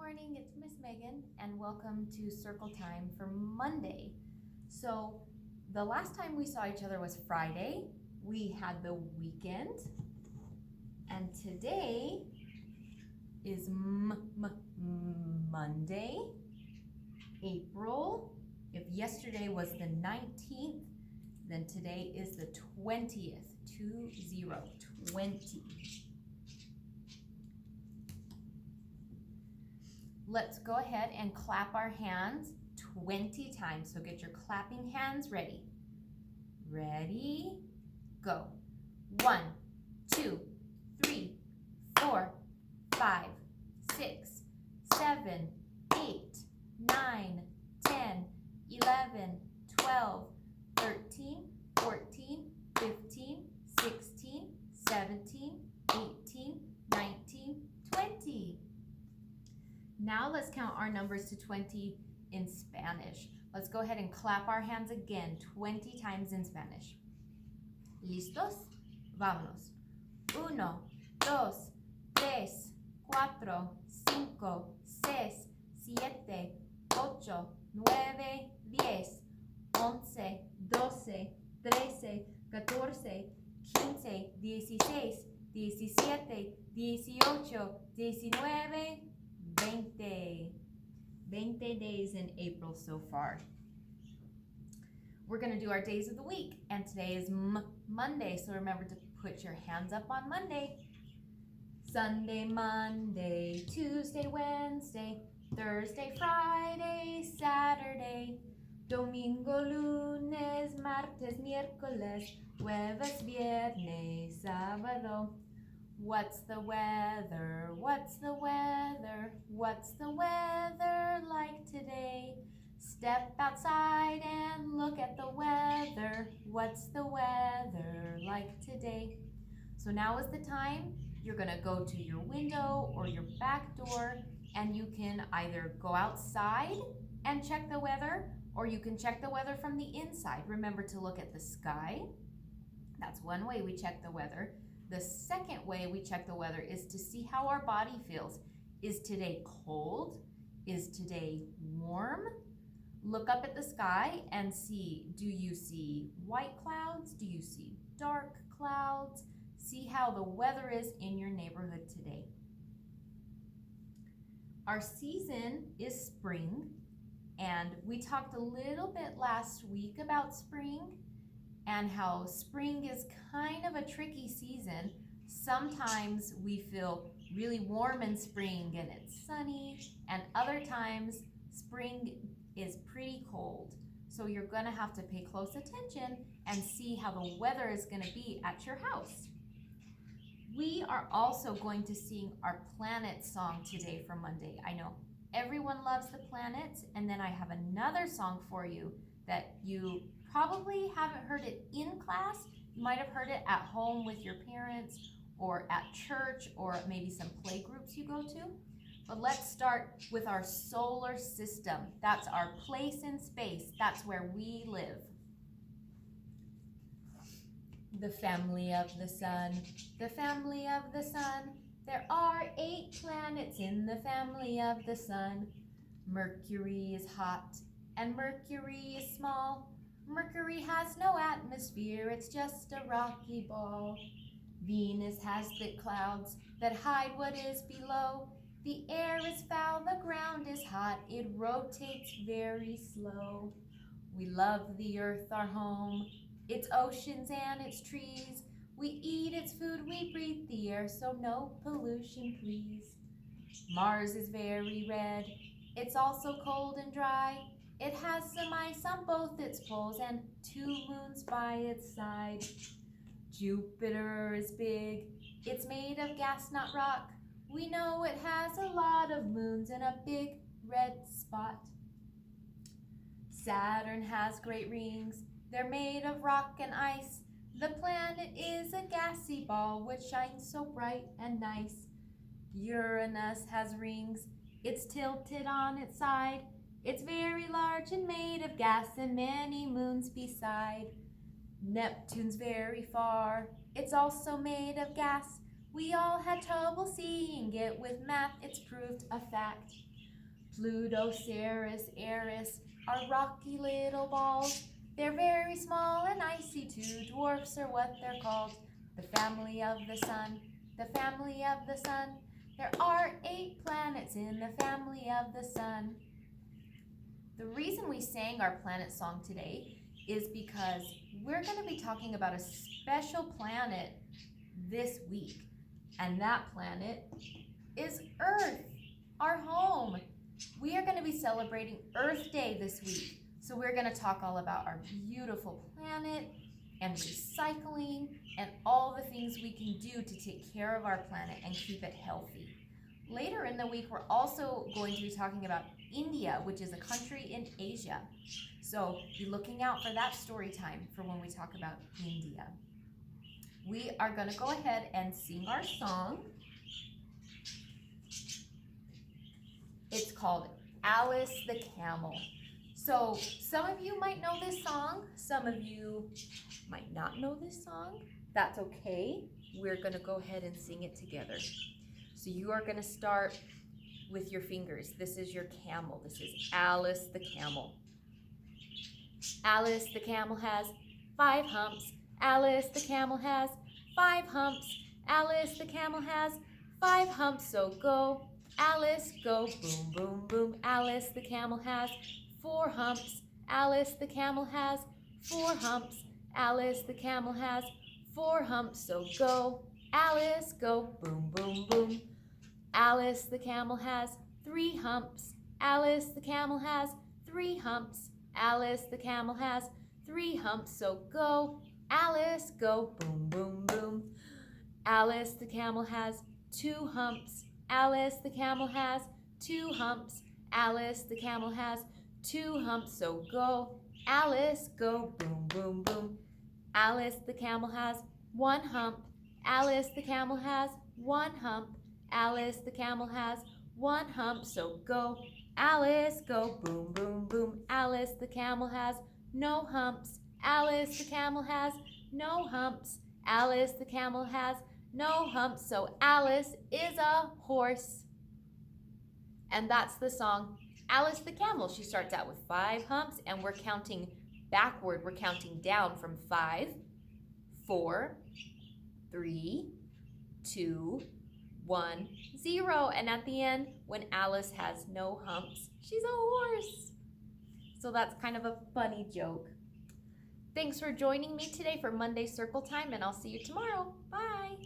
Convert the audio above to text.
morning, it's Miss Megan, and welcome to Circle Time for Monday. So, the last time we saw each other was Friday. We had the weekend, and today is Monday, April. If yesterday was the 19th, then today is the 20th, 20. Let's go ahead and clap our hands 20 times. So get your clapping hands ready. Ready, go. 1, 2, 3, 4, 5, 6, 7, 8, 9, 10, 11, 12, 13, 14, 15, 16, 17, 18, 19, 20. Now let's count our numbers to 20 in Spanish. Let's go ahead and clap our hands again 20 times in Spanish. ¿Listos? Vámonos. 1, 2, 3, 4, 5, 6, 7, 8, 9, 10, 11, 12, 13, 14, 15, 16, 17, 18, 19, 20 days in April so far. We're going to do our days of the week, and today is Monday, so remember to put your hands up on Monday. Sunday, Monday, Tuesday, Wednesday, Thursday, Friday, Saturday, Domingo, lunes, martes, miércoles, jueves, viernes, sábado. What's the weather? What's the weather? What's the weather like today? Step outside and look at the weather. What's the weather like today? So now is the time. You're gonna go to your window or your back door, and you can either go outside and check the weather, or you can check the weather from the inside. Remember to look at the sky. That's one way we check the weather. The second way we check the weather is to see how our body feels. Is today cold? Is today warm? Look up at the sky and see, do you see white clouds? Do you see dark clouds? See how the weather is in your neighborhood today. Our season is spring, and we talked a little bit last week about spring and how spring is kind of a tricky season. Sometimes we feel really warm in spring and it's sunny, and other times spring is pretty cold. So you're gonna have to pay close attention and see how the weather is gonna be at your house. We are also going to sing our planet song today for Monday. I know everyone loves the planets, and then I have another song for you that you probably haven't heard it in class. You might have heard it at home with your parents or at church or maybe some play groups you go to. But let's start with our solar system. That's our place in space. That's where we live. The family of the sun, the family of the sun. There are 8 planets in the family of the sun. Mercury is hot and Mercury is small. Mercury has no atmosphere, it's just a rocky ball. Venus has thick clouds that hide what is below. The air is foul, the ground is hot, it rotates very slow. We love the earth, our home, its oceans and its trees. We eat its food, we breathe the air, so no pollution, please. Mars is very red, it's also cold and dry. It has some ice on both its poles and 2 moons by its side. Jupiter is big, it's made of gas, not rock. We know it has a lot of moons and a big red spot. Saturn has great rings, they're made of rock and ice. The planet is a gassy ball which shines so bright and nice. Uranus has rings, it's tilted on its side. It's very large and made of gas and many moons beside. Neptune's very far, it's also made of gas. We all had trouble seeing it with math, it's proved a fact. Pluto, Ceres, Eris are rocky little balls. They're very small and icy too. Dwarfs are what they're called. The family of the sun, the family of the sun. There are 8 planets in the family of the sun. The reason we sang our planet song today is because we're going to be talking about a special planet this week. And that planet is Earth, our home. We are going to be celebrating Earth Day this week. So we're going to talk all about our beautiful planet and recycling and all the things we can do to take care of our planet and keep it healthy. Later in the week, we're also going to be talking about India, which is a country in Asia. So be looking out for that story time for when we talk about India. We are going to go ahead and sing our song. It's called Alice the Camel. So some of you might know this song. Some of you might not know this song. That's okay. We're going to go ahead and sing it together. So you are going to start with your fingers. This is your camel. This is Alice the camel. Alice the camel has 5 humps. Alice the camel has 5 humps. Alice the camel has 5 humps. So go, Alice, go. Boom, boom, boom. Alice the camel has 4 humps. Alice the camel has 4 humps. Alice the camel has 4 humps. So go, Alice, go. Boom, boom, boom. Alice the camel has 3 humps. Alice the camel has 3 humps. Alice the camel has 3 humps. So go, Alice, go. Boom, boom, boom. Alice the camel has 2 humps. Alice the camel has 2 humps. Alice the camel has 2 humps. So go, Alice, go. Boom, boom, boom. Alice the camel has 1 hump. Alice the camel has 1 hump. Alice the camel has 1 hump. So go, Alice, go. Boom, boom, boom. Alice the camel has no humps. Alice the camel has no humps. Alice the camel has no humps. So Alice is a horse. And that's the song, Alice the Camel. She starts out with 5 humps, and we're counting backward. We're counting down from 5, 4, 3, 2, 1, 0. And at the end, when Alice has no humps, she's a horse. So that's kind of a funny joke. Thanks for joining me today for Monday Circle Time, and I'll see you tomorrow. Bye.